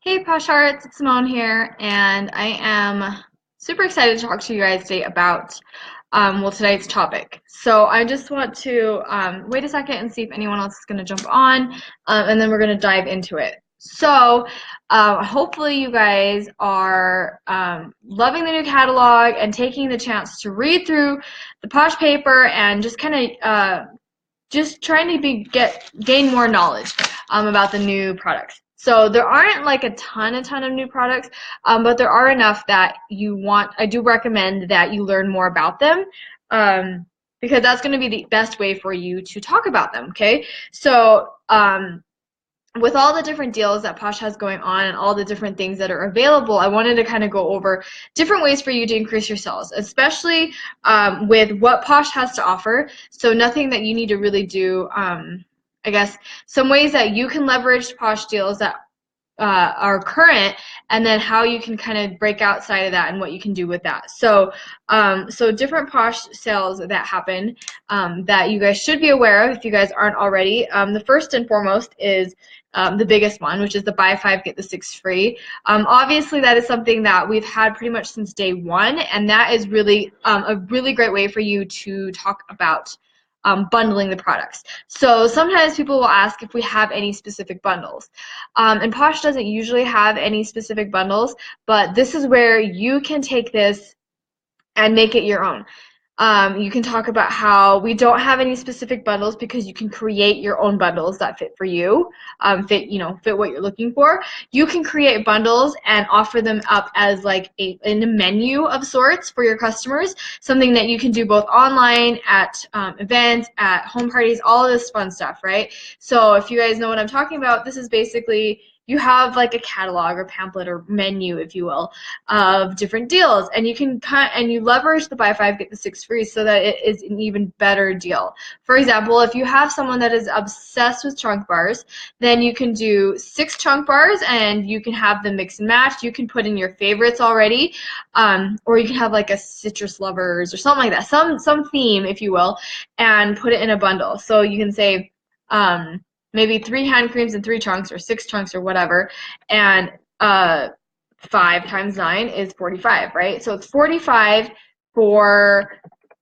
Hey Posh Hearts, it's Simone here, and I am super excited to talk to you guys today about, tonight's topic. So I just want to wait a second and see if anyone else is going to jump on, and then we're going to dive into it. So hopefully you guys are loving the new catalog and taking the chance to read through the Posh paper and just kind of just trying to gain more knowledge about the new products. So there aren't like a ton of new products, but there are enough that I do recommend that you learn more about them, because that's going to be the best way for you to talk about them. Okay, so with all the different deals that Posh has going on and all the different things that are available, I wanted to kind of go over different ways for you to increase your sales, especially with what Posh has to offer. So nothing that you need to really do. I guess some ways that you can leverage Posh deals that are current, and then how you can kind of break outside of that and what you can do with that. So, so different Posh sales that happen that you guys should be aware of if you guys aren't already. The first and foremost is the biggest one, which is the buy five, get the six free. Obviously, that is something that we've had pretty much since day one, and that is really a really great way for you to talk about bundling the products. So sometimes people will ask if we have any specific bundles. And Posh doesn't usually have any specific bundles, but this is where you can take this and make it your own. You can talk about how we don't have any specific bundles because you can create your own bundles that fit for you, fit what you're looking for. You can create bundles and offer them up as like in a menu of sorts for your customers, something that you can do both online, at events, at home parties, all of this fun stuff, right? So if you guys know what I'm talking about, this is basically you have like a catalog or pamphlet or menu, if you will, of different deals, and you leverage the buy five get the six free so that it is an even better deal. For example, if you have someone that is obsessed with chunk bars, then you can do 6 chunk bars and you can have them mix and match. You can put in your favorites already, or you can have like a citrus lovers or something like that, some theme, if you will, and put it in a bundle. So you can say maybe 3 hand creams and 3 chunks or 6 chunks or whatever, and 5 times 9 is 45, right? So it's 45 for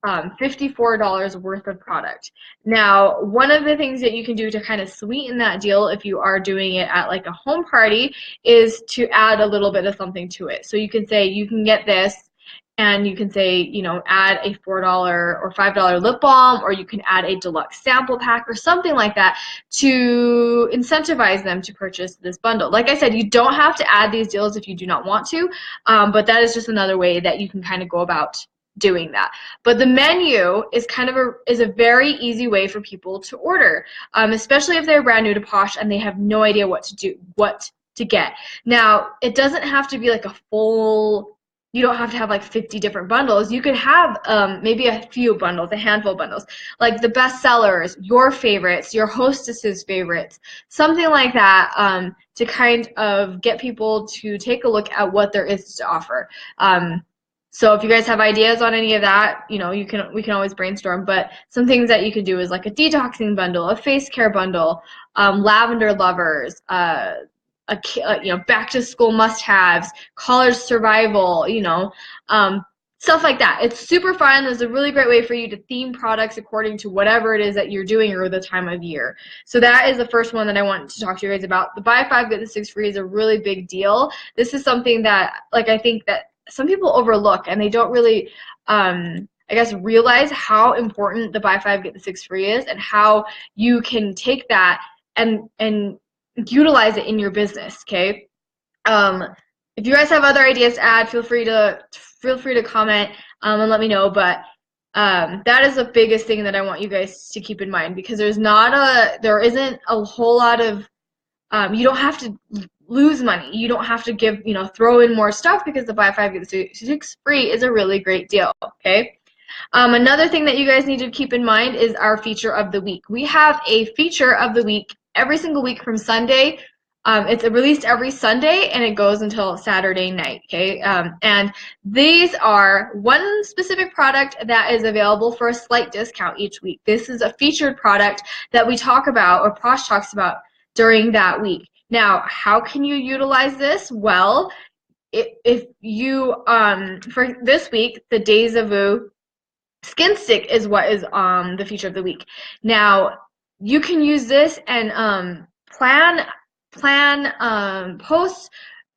$54 worth of product. Now, one of the things that you can do to kind of sweeten that deal if you are doing it at like a home party is to add a little bit of something to it. So you can say you can get this, and you can say, add a $4 or $5 lip balm, or you can add a deluxe sample pack or something like that to incentivize them to purchase this bundle. Like I said, you don't have to add these deals if you do not want to, but that is just another way that you can kind of go about doing that. But the menu is a very easy way for people to order, especially if they're brand new to Posh and they have no idea what to get. Now, it doesn't have to be like you don't have to have like 50 different bundles. You could have maybe a few bundles, a handful of bundles, like the best sellers, your favorites, your hostess's favorites, something like that, to kind of get people to take a look at what there is to offer. So if you guys have ideas on any of that, we can always brainstorm. But some things that you could do is like a detoxing bundle, a face care bundle, lavender lovers, back to school must-haves, college survival, stuff like that. It's super fun. It's a really great way for you to theme products according to whatever it is that you're doing or the time of year. So that is the first one that I want to talk to you guys about. The buy five get the six free is a really big deal. This is something that I think that some people overlook, and they don't really realize how important the buy five get the six free is, and how you can take that and utilize it in your business. Okay, if you guys have other ideas to add, feel free to comment and let me know. But that is the biggest thing that I want you guys to keep in mind, because there isn't a whole lot of you don't have to lose money. You don't have to throw in more stuff, because the buy five get the six free is a really great deal. Okay. Another thing that you guys need to keep in mind is our feature of the week. We have a feature of the week every single week from Sunday. It's released every Sunday, and it goes until Saturday night, okay? And these are one specific product that is available for a slight discount each week. This is a featured product that we talk about, or Posh talks about, during that week. Now, how can you utilize this? Well, if you, for this week, the Deja Vu Skin Stick is what is the feature of the week. Now, you can use this and post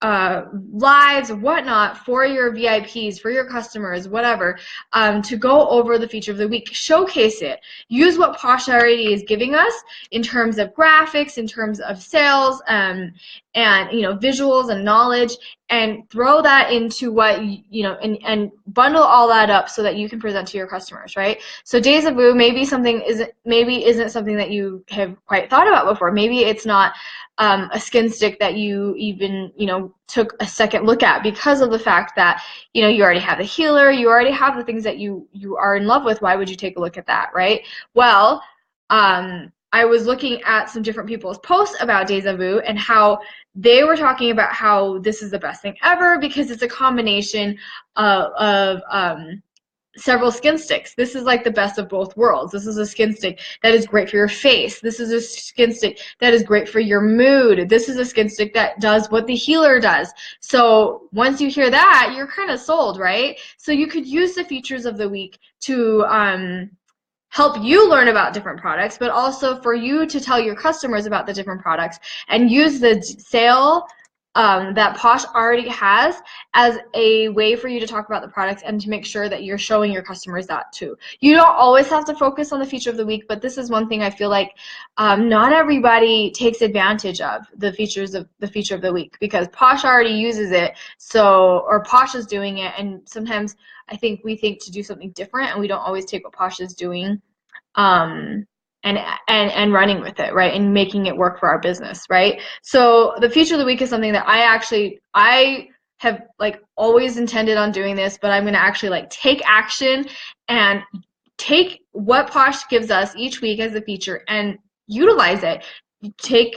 lives, whatnot, for your VIPs, for your customers, whatever, to go over the feature of the week. Showcase it. Use what Posh already is giving us in terms of graphics, in terms of sales, and visuals and knowledge, and throw that into what and bundle all that up so that you can present to your customers, right? So Deja Vu maybe isn't something that you have quite thought about before. Maybe it's not a skin stick that you even took a second look at, because of the fact that you already have the healer, you already have the things that you are in love with. Why would you take a look at that, right? Well, I was looking at some different people's posts about Deja Vu and how they were talking about how this is the best thing ever because it's a combination of several skin sticks. This is like the best of both worlds. This is a skin stick that is great for your face. This is a skin stick that is great for your mood. This is a skin stick that does what the healer does. So once you hear that, you're kind of sold, right? So you could use the features of the week to help you learn about different products, but also for you to tell your customers about the different products and use the sale that Posh already has as a way for you to talk about the products and to make sure that you're showing your customers that too. You don't always have to focus on the feature of the week, but this is one thing I feel like not everybody takes advantage of, the feature of the week, because Posh already uses it, or Posh is doing it, and sometimes I think we think to do something different and we don't always take what Posh is doing and running with it, right, and making it work for our business, right? So the feature of the week is something that I have like always intended on doing this, but I'm going to actually like take action and take what Posh gives us each week as a feature and utilize it. Do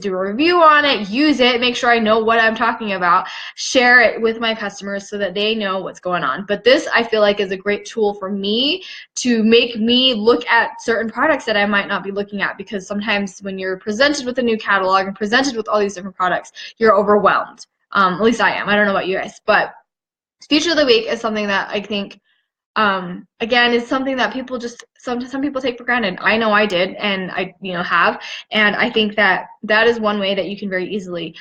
a review on it, use it, make sure I know what I'm talking about, share it with my customers so that they know what's going on. But this, I feel like, is a great tool for me to make me look at certain products that I might not be looking at, because sometimes when you're presented with a new catalog and presented with all these different products, you're overwhelmed. At least I am. I don't know about you guys, but feature of the week is something that I think again, is something that people just some people take for granted. I know I did, and I have, and I think that is one way that you can very easily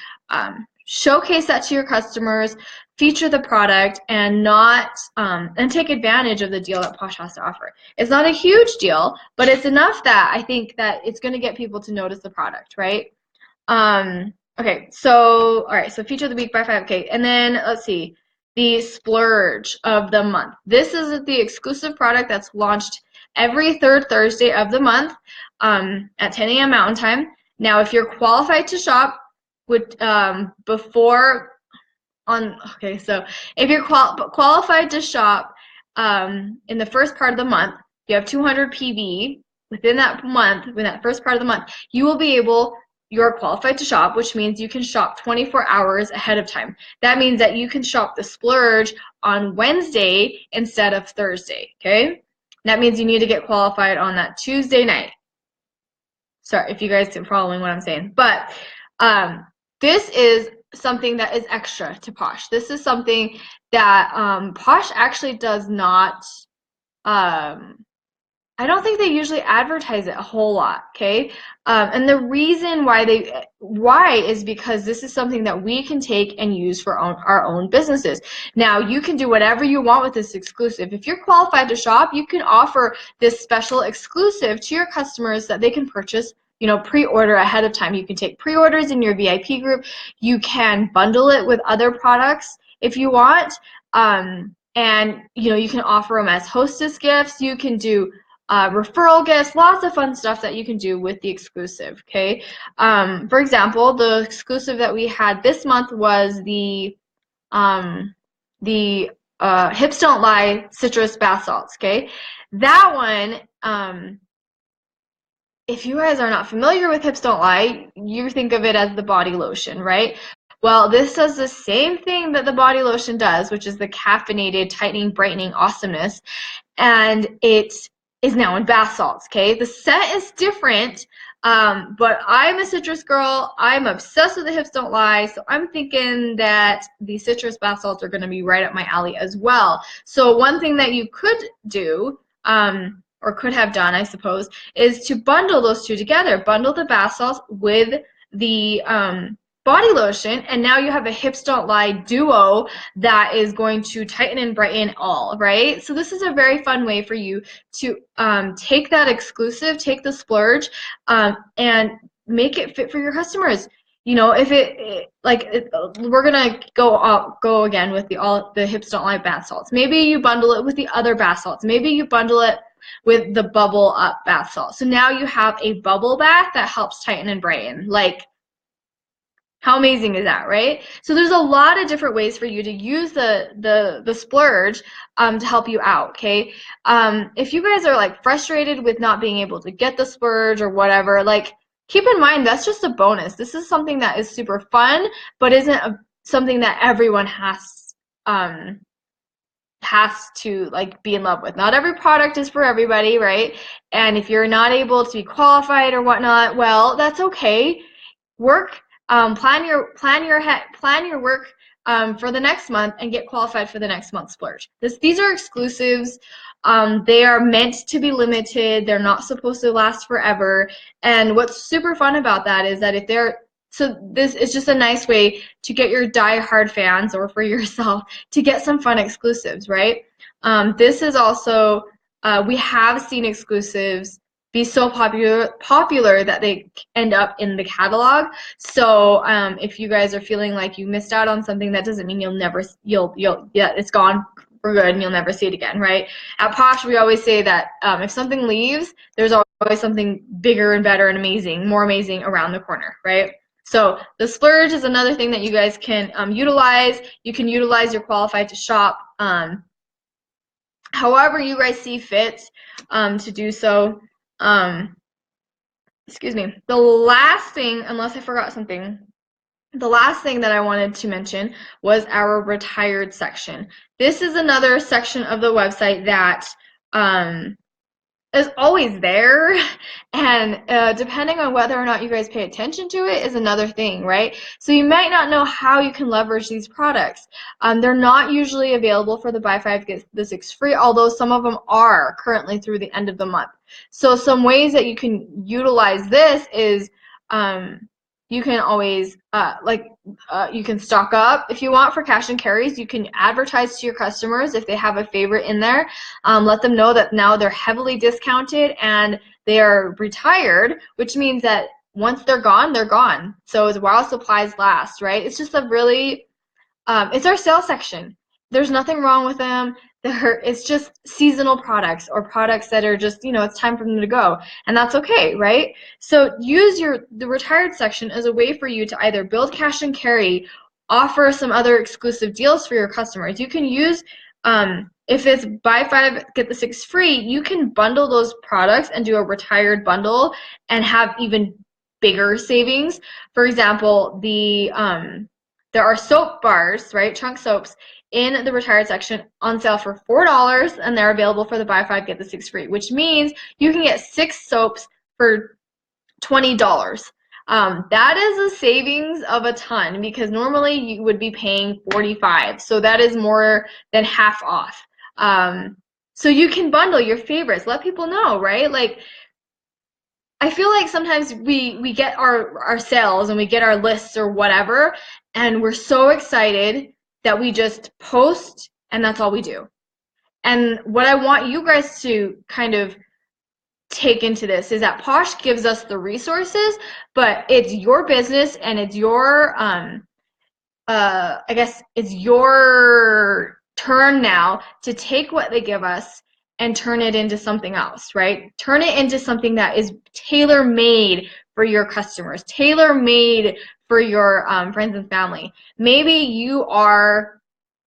showcase that to your customers, feature the product, and and take advantage of the deal that Posh has to offer. It's not a huge deal, but it's enough that I think that it's going to get people to notice the product, right? Okay, so all right, so feature of the week by 5K, and then let's see. The Splurge of the month. This is the exclusive product that's launched every third Thursday of the month at 10 a.m. Mountain Time. Now, if you're qualified to shop, so if you're qualified to shop in the first part of the month, you have 200 PV within that first part of the month, you're qualified to shop, which means you can shop 24 hours ahead of time. That means that you can shop the Splurge on Wednesday instead of Thursday, okay? That means you need to get qualified on that Tuesday night. Sorry if you guys are following what I'm saying. But this is something that is extra to Posh. This is something that Posh actually does not I don't think they usually advertise it a whole lot, okay? And the reason why is because this is something that we can take and use for our own businesses. Now, you can do whatever you want with this exclusive. If you're qualified to shop, you can offer this special exclusive to your customers that they can purchase, pre-order ahead of time. You can take pre-orders in your VIP group. You can bundle it with other products if you want. And, you can offer them as hostess gifts. You can do referral gifts, lots of fun stuff that you can do with the exclusive, okay? For example, the exclusive that we had this month was the Hips Don't Lie citrus bath salts, okay? That one, if you guys are not familiar with Hips Don't Lie, you think of it as the body lotion, right? Well, this does the same thing that the body lotion does, which is the caffeinated, tightening, brightening awesomeness, and it is now in bath salts, okay? The scent is different, But I'm a citrus girl. I'm obsessed with the Hips Don't Lie, so I'm thinking that the citrus bath salts are going to be right up my alley as well. So one thing that you could do, or could have done, I suppose, is to bundle those two together. Bundle the bath salts with the body lotion, and now you have a Hips Don't Lie duo that is going to tighten and brighten all, right? So this is a very fun way for you to take that exclusive, take the splurge, and make it fit for your customers. You know, if we're gonna go again with the Hips Don't Lie bath salts. Maybe you bundle it with the other bath salts. Maybe you bundle it with the bubble up bath salt. So now you have a bubble bath that helps tighten and brighten. Like, how amazing is that, right? So there's a lot of different ways for you to use the splurge to help you out, okay? If you guys are like frustrated with not being able to get the splurge or whatever, like, keep in mind that's just a bonus. This is something that is super fun, but isn't something that everyone has to like be in love with. Not every product is for everybody, right? And if you're not able to be qualified or whatnot, well, that's okay. Plan your work for the next month and get qualified for the next month's splurge. These are exclusives. They are meant to be limited. They're not supposed to last forever. And what's super fun about that is that this is just a nice way to get your die-hard fans, or for yourself, to get some fun exclusives, right? This is also, we have seen exclusives be so popular that they end up in the catalog. So if you guys are feeling like you missed out on something, that doesn't mean it's gone for good and you'll never see it again, right? At Posh, we always say that if something leaves, there's always something bigger and better and more amazing around the corner, right? So the splurge is another thing that you guys can utilize. You can utilize your qualified to shop however you guys see fit to do so. Excuse me. The last thing, unless I forgot something, the last thing that I wanted to mention was our retired section. This is another section of the website that is always there, and depending on whether or not you guys pay attention to it is another thing, right? So you might not know how you can leverage these products. They're not usually available for the buy 5 get the 6 free, although some of them are currently through the end of the month. So some ways that you can utilize this is you can always you can stock up if you want for cash and carries. You can advertise to your customers if they have a favorite in there. Let them know that now they're heavily discounted and they are retired, which means that once they're gone, they're gone. So it's while supplies last, right? It's just a really, it's our sales section. There's nothing wrong with them. It's just seasonal products or products that are just, it's time for them to go, and that's okay, right? So use the retired section as a way for you to either build cash and carry, offer some other exclusive deals for your customers. You can use, if it's buy 5 get the 6 free, you can bundle those products and do a retired bundle and have even bigger savings. For example, there are soap bars, right, chunk soaps, in the retired section on sale for $4, and they're available for the buy 5 get the 6 free, which means you can get 6 soaps for $20. That is a savings of a ton, because normally you would be paying $45, so that is more than half off. So you can bundle your favorites. Let people know, right? Like, I feel like sometimes we get our sales and we get our lists or whatever, and we're so excited that we just post and that's all we do. And what I want you guys to kind of take into this is that Posh gives us the resources, but it's your business and it's your I guess it's your turn now to take what they give us and turn it into something else, right? Turn it into something that is tailor-made for your customers, tailor-made for your friends and family. Maybe you are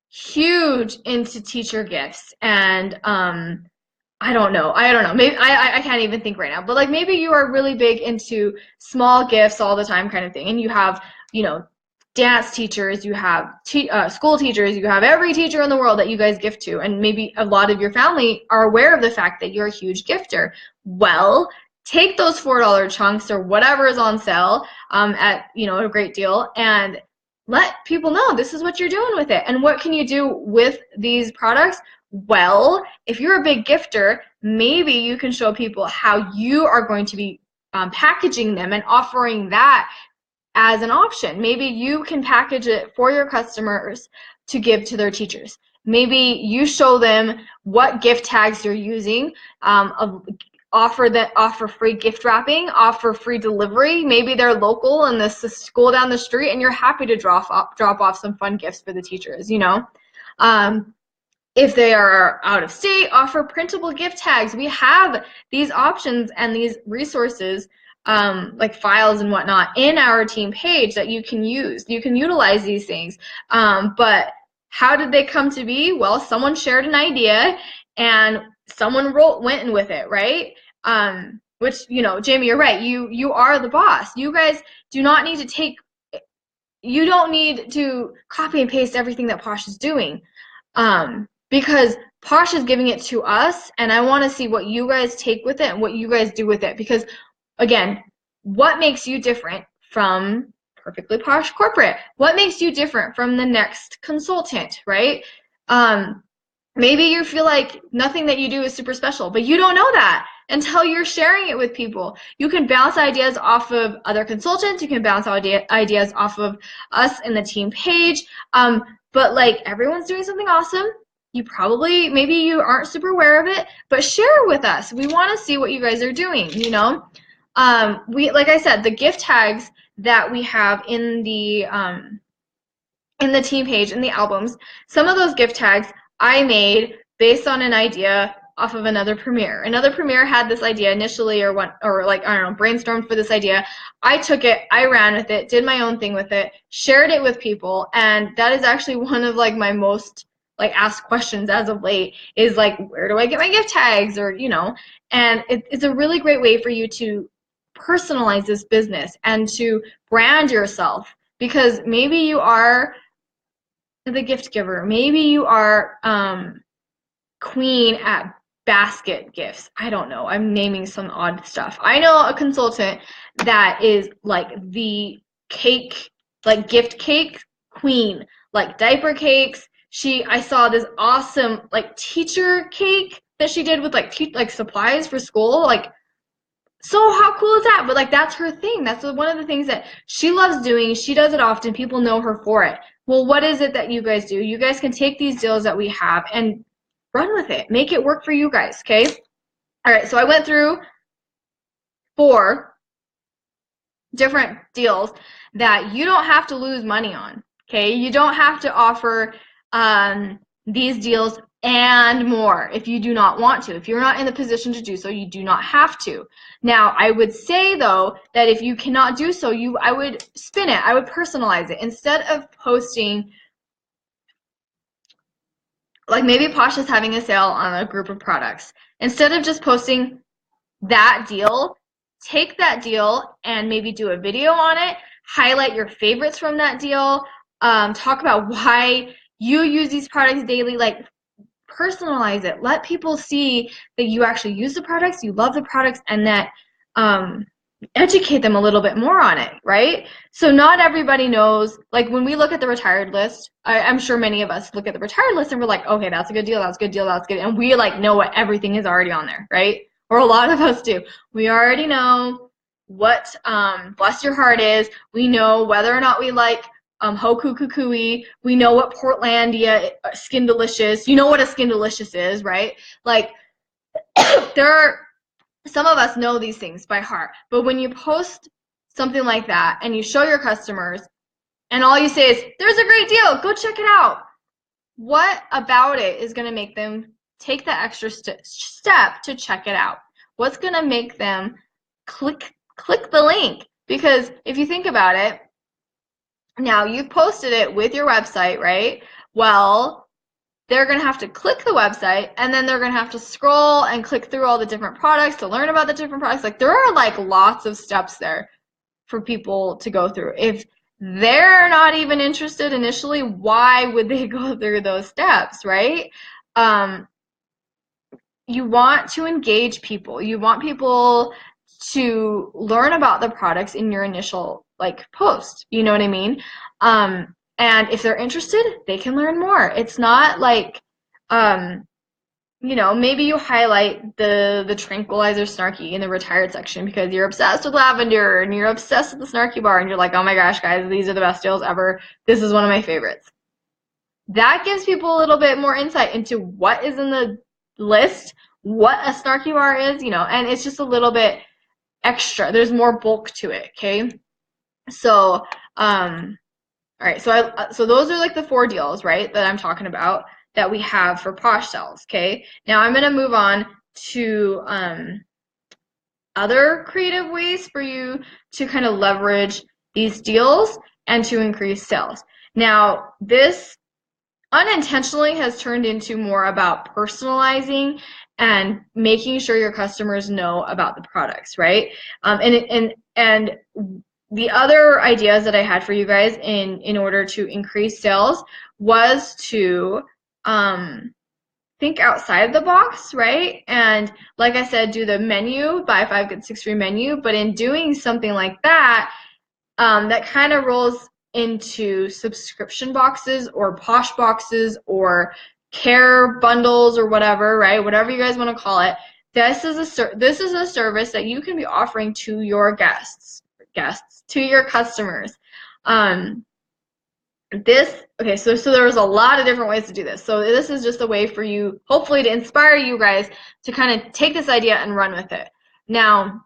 huge into teacher gifts, and I don't know. Maybe I can't even think right now. But like, maybe you are really big into small gifts all the time kind of thing, and you have, dance teachers, you have school teachers, you have every teacher in the world that you guys gift to, and maybe a lot of your family are aware of the fact that you're a huge gifter. Well, take those $4 chunks or whatever is on sale at, you know, a great deal, and let people know this is what you're doing with it. And what can you do with these products? Well, if you're a big gifter, maybe you can show people how you are going to be packaging them and offering that as an option. Maybe you can package it for your customers to give to their teachers. Maybe you show them what gift tags you're using, offer free gift wrapping, offer free delivery. Maybe they're local and this is school down the street and you're happy to drop off some fun gifts for the teachers, you know. If they are out of state, offer printable gift tags. We have these options and these resources, like files and whatnot, in our team page that you can use. You can utilize these things. But how did they come to be? Well, someone shared an idea and someone went in with it, right? Which, you know, Jamie, you're right. You are the boss. You guys do not need to you don't need to copy and paste everything that Posh is doing. Because Posh is giving it to us, and I want to see what you guys take with it and what you guys do with it. Because, again, what makes you different from Perfectly Posh Corporate? What makes you different from the next consultant, right? Maybe you feel like nothing that you do is super special, but you don't know that until you're sharing it with people. You can bounce ideas off of other consultants. You can bounce ideas off of us in the team page. But like, everyone's doing something awesome. Maybe you aren't super aware of it, but share it with us. We want to see what you guys are doing, you know? Like I said, the gift tags that we have in the team page, in the albums, some of those gift tags I made based on an idea off of another premier. Another premier had this idea initially, or like, I don't know, brainstormed for this idea. I took it, I ran with it, did my own thing with it, shared it with people, and that is actually one of like my most like asked questions as of late, is like, where do I get my gift tags? Or, you know, and it's a really great way for you to personalize this business and to brand yourself, because maybe you are the gift giver. Maybe you are queen at basket gifts. I don't know. I'm naming some odd stuff. I know a consultant that is like the cake, like gift cake queen, like diaper cakes. I saw this awesome like teacher cake that she did with like supplies for school. Like, so how cool is that? But like, that's her thing. That's one of the things that she loves doing. She does it often. People know her for it. Well, what is it that you guys do? You guys can take these deals that we have and run with it. Make it work for you guys, okay? All right, so I went through 4 different deals that you don't have to lose money on, okay? You don't have to offer these deals and more if you do not want to. If you're not in the position to do so, you do not have to. Now, I would say, though, that if you cannot do so, I would spin it. I would personalize it. Instead of posting, like maybe Posh is having a sale on a group of products. Instead of just posting that deal, take that deal and maybe do a video on it, highlight your favorites from that deal, talk about why you use these products daily, like personalize it. Let people see that you actually use the products, you love the products, and that educate them a little bit more on it, right? So not everybody knows, like when we look at the retired list, I'm sure many of us look at the retired list and we're like, okay, that's a good deal, that's a good deal, that's good. And we like know what everything is already on there, right? Or a lot of us do. We already know what Bless Your Heart is. We know whether or not we like Hoku Kukui. We know what Portlandia, Skin Delicious. You know what a Skin Delicious is, right? Like, some of us know these things by heart. But when you post something like that and you show your customers and all you say is, there's a great deal, go check it out. What about it is going to make them take the extra step to check it out? What's going to make them click the link? Because if you think about it, now you've posted it with your website, right? Well, they're going to have to click the website, and then they're going to have to scroll and click through all the different products to learn about the different products. Like, there are like lots of steps there for people to go through. If they're not even interested initially, why would they go through those steps, right? You want to engage people. You want people to learn about the products in your initial like post. You know what I mean? And if they're interested, they can learn more. It's not like, you know, maybe you highlight the tranquilizer snarky in the retired section because you're obsessed with lavender and you're obsessed with the snarky bar and you're like, oh my gosh, guys, these are the best deals ever. This is one of my favorites. That gives people a little bit more insight into what is in the list, what a snarky bar is, you know, and it's just a little bit extra. There's more bulk to it, okay? So, all right, so those are like the 4 deals, right, that I'm talking about that we have for Posh sales, okay? Now I'm gonna move on to other creative ways for you to kind of leverage these deals and to increase sales. Now, this unintentionally has turned into more about personalizing and making sure your customers know about the products, right? And the other ideas that I had for you guys in order to increase sales was to think outside the box, right? And like I said, do the menu, buy 5 get 6 free menu. But in doing something like that, that kind of rolls into subscription boxes or Posh boxes or care bundles or whatever, right? Whatever you guys want to call it. This is a service that you can be offering to your guests, to your customers. Okay, so there was a lot of different ways to do this. So this is just a way for you, hopefully, to inspire you guys to kind of take this idea and run with it. Now,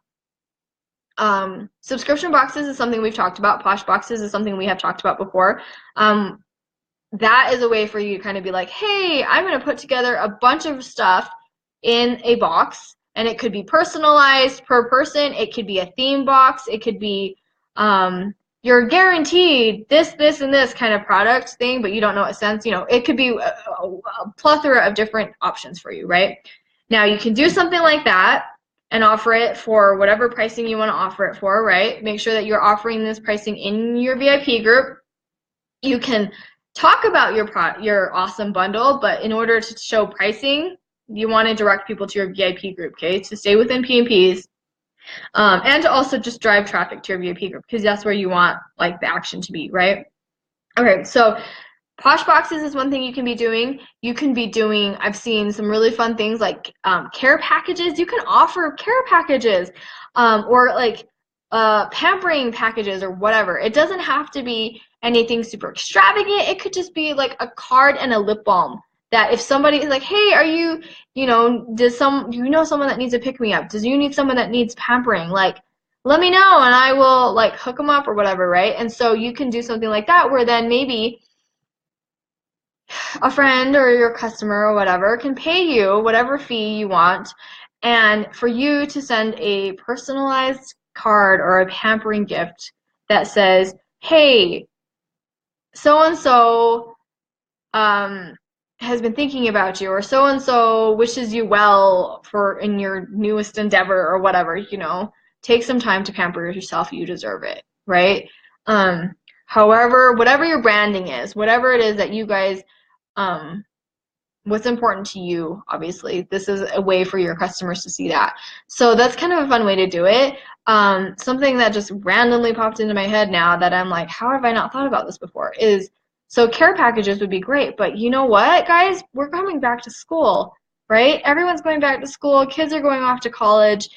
subscription boxes is something we've talked about. Posh boxes is something we have talked about before. That is a way for you to kind of be like, hey, I'm going to put together a bunch of stuff in a box, and it could be personalized per person. It could be a theme box. It could be you're guaranteed this, and this kind of product thing, but you don't know what sense. You know, it could be a plethora of different options for you, right? Now, you can do something like that and offer it for whatever pricing you want to offer it for, right? Make sure that you're offering this pricing in your VIP group. You can talk about your awesome bundle, but in order to show pricing, you want to direct people to your VIP group, okay? To stay within P&Ps, and to also just drive traffic to your VIP group because that's where you want like the action to be, right? Okay, so Posh boxes is one thing you can be doing. You can be doing, I've seen some really fun things like care packages. You can offer care packages or like pampering packages or whatever. It doesn't have to be anything super extravagant. It could just be like a card and a lip balm that if somebody is like, hey, are you, you know, do you know someone that needs a pick-me-up? Do you need someone that needs pampering? Like, let me know and I will like hook them up or whatever, right? And so you can do something like that where then maybe a friend or your customer or whatever can pay you whatever fee you want, and for you to send a personalized card or a pampering gift that says, hey, so-and-so has been thinking about you, or so-and-so wishes you well in your newest endeavor or whatever, you know, take some time to pamper yourself. You deserve it, right? However, whatever your branding is, whatever it is that you guys what's important to you, obviously, this is a way for your customers to see that. So that's kind of a fun way to do it. Something that just randomly popped into my head now that I'm like, how have I not thought about this before, is so care packages would be great, but you know what, guys? We're coming back to school, right? Everyone's going back to school. Kids are going off to college.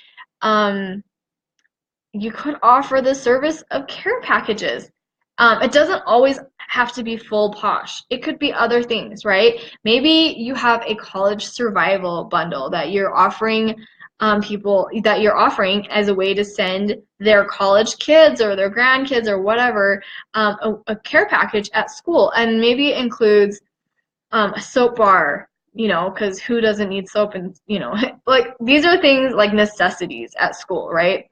You could offer the service of care packages. It doesn't always have to be full Posh. It could be other things, right? Maybe you have a college survival bundle that you're offering people, that you're offering as a way to send their college kids or their grandkids or whatever a care package at school. And maybe it includes a soap bar, you know, because who doesn't need soap? And, you know, like these are things like necessities at school, right?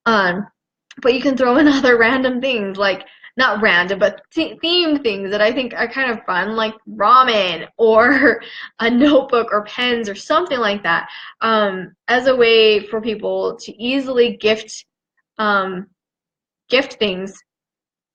But you can throw in other random things, like not random, but themed things that I think are kind of fun, like ramen or a notebook or pens or something like that, as a way for people to easily gift things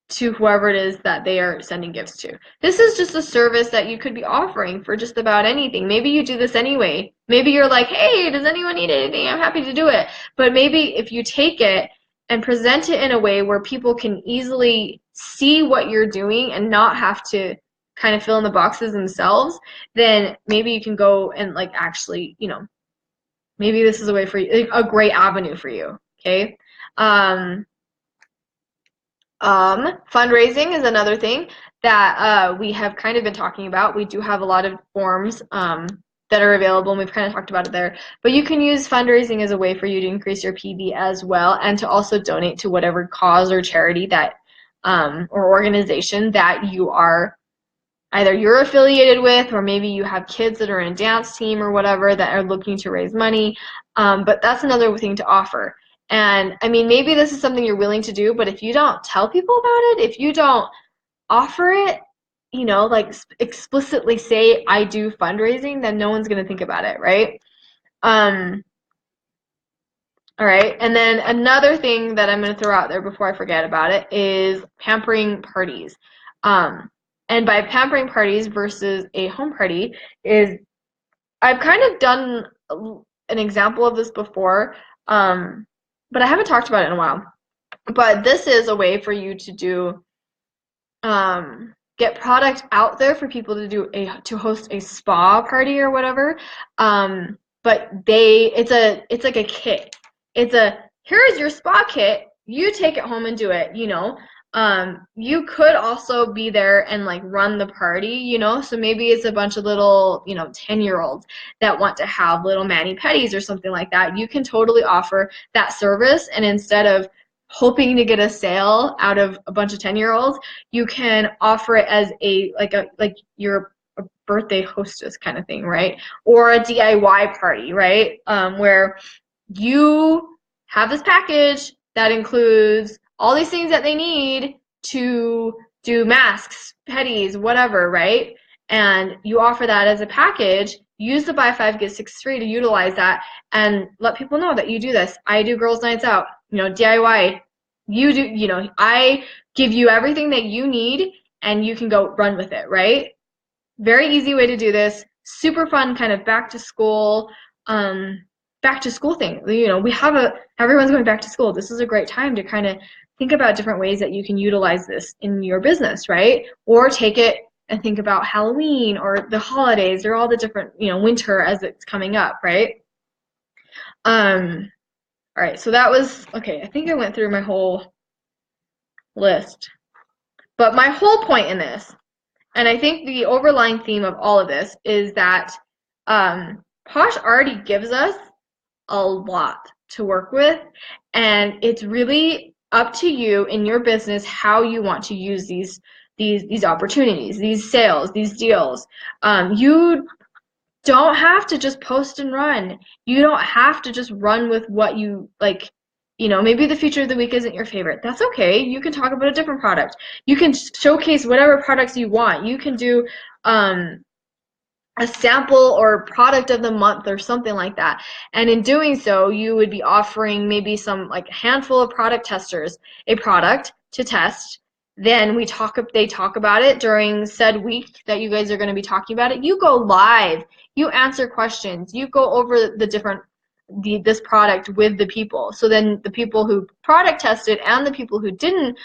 to whoever it is that they are sending gifts to. This is just a service that you could be offering for just about anything. Maybe you do this anyway. Maybe you're like, hey, does anyone need anything? I'm happy to do it. But maybe if you take it and present it in a way where people can easily see what you're doing and not have to kind of fill in the boxes themselves, then maybe you can go and like actually, maybe this is a way for you, a great avenue for you. Okay. Fundraising is another thing that we have kind of been talking about. We do have a lot of forms that are available, and we've kind of talked about it there. But you can use fundraising as a way for you to increase your PV as well, and to also donate to whatever cause or charity that or organization that you are either you're affiliated with, or maybe you have kids that are in a dance team or whatever that are looking to raise money. But that's another thing to offer. And I mean, maybe this is something you're willing to do, but if you don't tell people about it, if you don't offer it, like explicitly say, I do fundraising, then no one's going to think about it, right? All right. And then another thing that I'm going to throw out there before I forget about it is pampering parties. And by pampering parties versus a home party is, I've kind of done an example of this before, but I haven't talked about it in a while. But this is a way for you to do, get product out there for people to host a spa party or whatever. But it's like a kit. Here's your spa kit. You take it home and do it, You could also be there and like run the party, so maybe it's a bunch of little, 10-year-olds that want to have little mani-pedis or something like that. You can totally offer that service, and instead of hoping to get a sale out of a bunch of 10-year-olds, you can offer it as you're a birthday hostess kind of thing, right? Or a DIY party, right? Where you have this package that includes all these things that they need to do masks, petties, whatever, right? And you offer that as a package. Use the buy 5 get 6 free to utilize that, and let people know that you do this. I do girls' nights out, DIY. You do, I give you everything that you need, and you can go run with it, right? Very easy way to do this. Super fun, kind of back to school thing. Everyone's going back to school. This is a great time to kind of think about different ways that you can utilize this in your business, right? Or take it and think about Halloween or the holidays or all the different, winter as it's coming up, right? All right, so that was, okay, I think I went through my whole list. But my whole point in this, and I think the overlying theme of all of this, is that Posh already gives us a lot to work with, and it's really up to you in your business how you want to use these opportunities, these sales, these deals. You don't have to just post and run. You don't have to just run with what you like. Maybe the feature of the week isn't your favorite. That's okay. You can talk about a different product. You can showcase whatever products you want. You can do a sample or product of the month or something like that. And in doing so, you would be offering maybe some like handful of product testers a product to test. Then they talk about it during said week that you guys are going to be talking about it. You go live, you answer questions, you go over this product with the people. So then the people who product tested and the people who didn't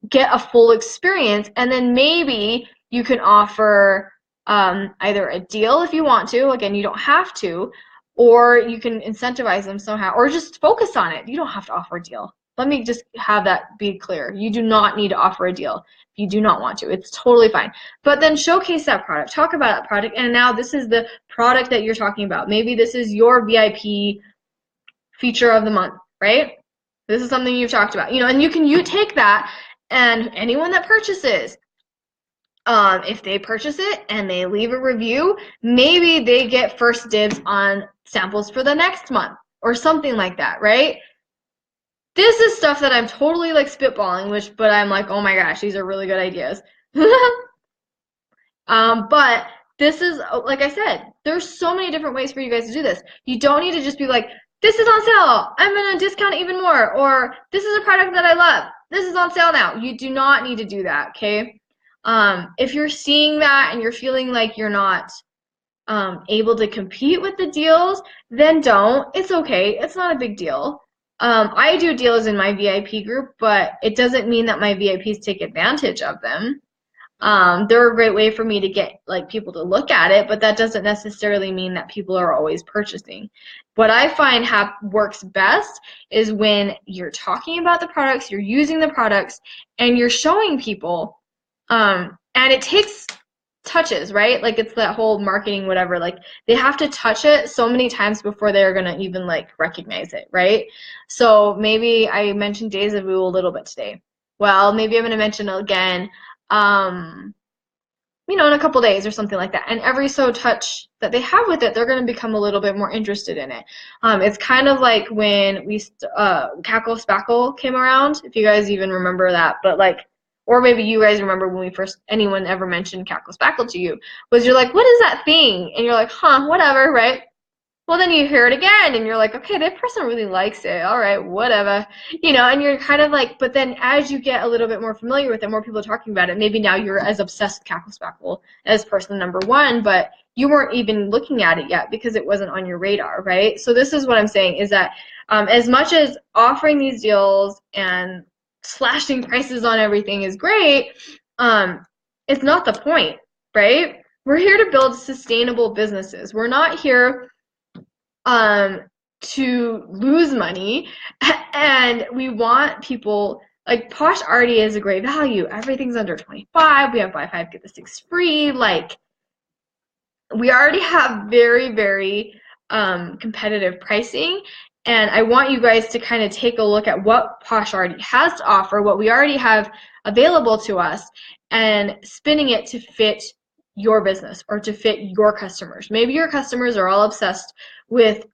get a full experience, and then maybe you can offer either a deal if you want to. Again, you don't have to, or you can incentivize them somehow, or just focus on it. You don't have to offer a deal. Let me just have that be clear. You do not need to offer a deal if you do not want to. It's totally fine. But then showcase that product. Talk about that product. And now this is the product that you're talking about. Maybe this is your VIP feature of the month, right? This is something you've talked about. And you take that, and anyone that purchases, if they purchase it and they leave a review, maybe they get first dibs on samples for the next month or something like that, right? This is stuff that I'm totally like spitballing, but I'm like, oh my gosh, these are really good ideas. But this is, like I said, there's so many different ways for you guys to do this. You don't need to just be like, this is on sale, I'm going to discount it even more, or this is a product that I love, this is on sale now. You do not need to do that, okay? If you're seeing that and you're feeling like you're not able to compete with the deals, then don't. It's okay. It's not a big deal. I do deals in my VIP group, but it doesn't mean that my VIPs take advantage of them. They're a great way for me to get like people to look at it, but that doesn't necessarily mean that people are always purchasing. What I find works best is when you're talking about the products, you're using the products, and you're showing people. And it takes touches, right? Like it's that whole marketing whatever. Like they have to touch it so many times before they're gonna even like recognize it, right? So maybe I mentioned Deja Vu a little bit today. Well, maybe I'm gonna mention it again in a couple days or something like that. And every so touch that they have with it, they're going to become a little bit more interested in it. It's kind of like when Cackle Spackle came around, if you guys even remember that, but like, or maybe you guys remember when anyone ever mentioned Cackle Spackle to you, was you're like, what is that thing? And you're like, huh, whatever, right? Well, then you hear it again and you're like, okay, that person really likes it. All right, whatever. And you're kind of like, but then as you get a little bit more familiar with it, more people are talking about it, maybe now you're as obsessed with Cackle Spackle as person number one, but you weren't even looking at it yet because it wasn't on your radar, right? So this is what I'm saying is that as much as offering these deals and slashing prices on everything is great, it's not the point, right? We're here to build sustainable businesses. We're not here to lose money, and we want people like Posh already is a great value. Everything's under 25. We have buy 5 get the 6 free. Like we already have very, very competitive pricing, and I want you guys to kind of take a look at what Posh already has to offer, what we already have available to us, and spinning it to fit your business or to fit your customers. Maybe your customers are all obsessed with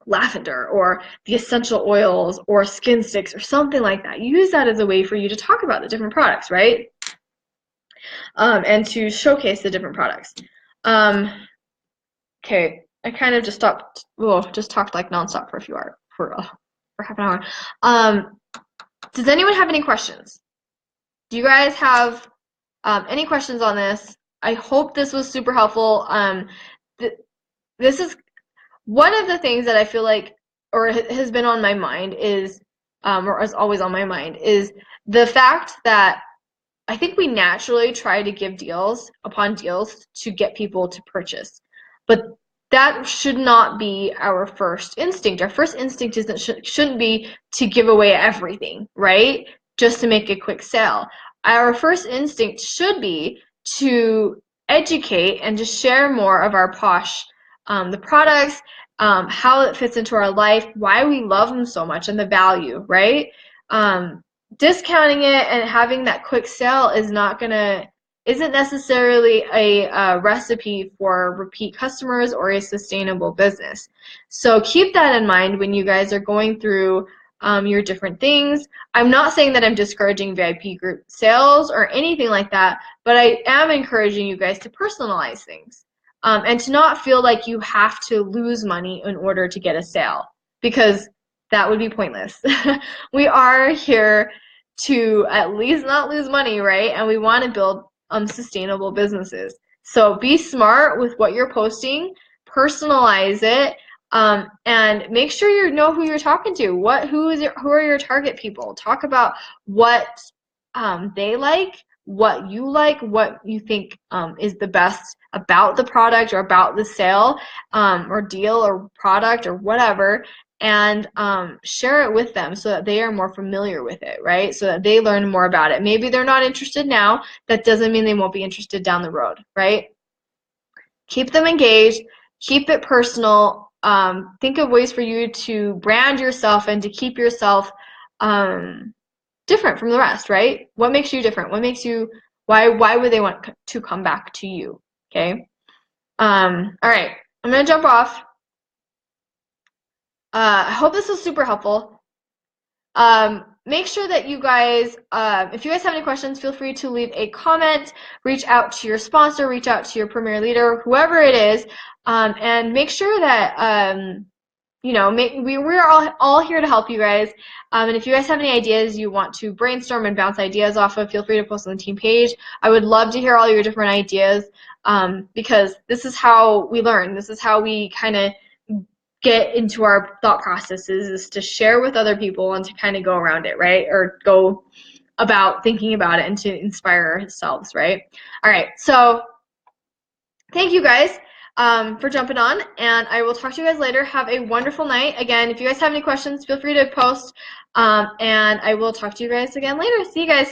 lavender or the essential oils or skin sticks or something like that. Use that as a way for you to talk about the different products, right? And to showcase the different products. Okay, I kind of just talked like nonstop for half an hour. Does anyone have any questions? Do you guys have any questions on this? I hope this was super helpful. This is one of the things that I feel like, or has been on my mind is, or is always on my mind, is the fact that I think we naturally try to give deals upon deals to get people to purchase. But that should not be our first instinct. Our first instinct shouldn't be to give away everything, right? Just to make a quick sale. Our first instinct should be to educate and to share more of our Posh, the products, how it fits into our life, why we love them so much, and the value, right? Discounting it and having that quick sale isn't necessarily a recipe for repeat customers or a sustainable business. So keep that in mind when you guys are going through your different things. I'm not saying that I'm discouraging VIP group sales or anything like that, but I am encouraging you guys to personalize things and to not feel like you have to lose money in order to get a sale, because that would be pointless. We are here to at least not lose money, right? And we want to build sustainable businesses. So be smart with what you're posting, personalize it, and make sure you know who you're talking to. Who are your target people? Talk about what they like, what you think is the best about the product or about the sale or deal or product or whatever, and share it with them so that they are more familiar with it, right? So that they learn more about it. Maybe they're not interested now. That doesn't mean they won't be interested down the road, right? Keep them engaged. Keep it personal. Think of ways for you to brand yourself and to keep yourself different from the rest, right? What makes you different? Why would they want to come back to you? Okay. All right. I'm gonna jump off. I hope this was super helpful. make sure that you guys, if you guys have any questions, feel free to leave a comment, reach out to your sponsor, reach out to your premier leader, whoever it is, and make sure that, you know, we're all here to help you guys. And if you guys have any ideas you want to brainstorm and bounce ideas off of, feel free to post on the team page. I would love to hear all your different ideas, because this is how we learn. This is how we kind of get into our thought processes, is to share with other people and to kind of go around it, right? Or go about thinking about it and to inspire ourselves, right? All right, so thank you guys for jumping on, and I will talk to you guys later. Have a wonderful night. Again, if you guys have any questions, feel free to post, and I will talk to you guys again later. See you guys.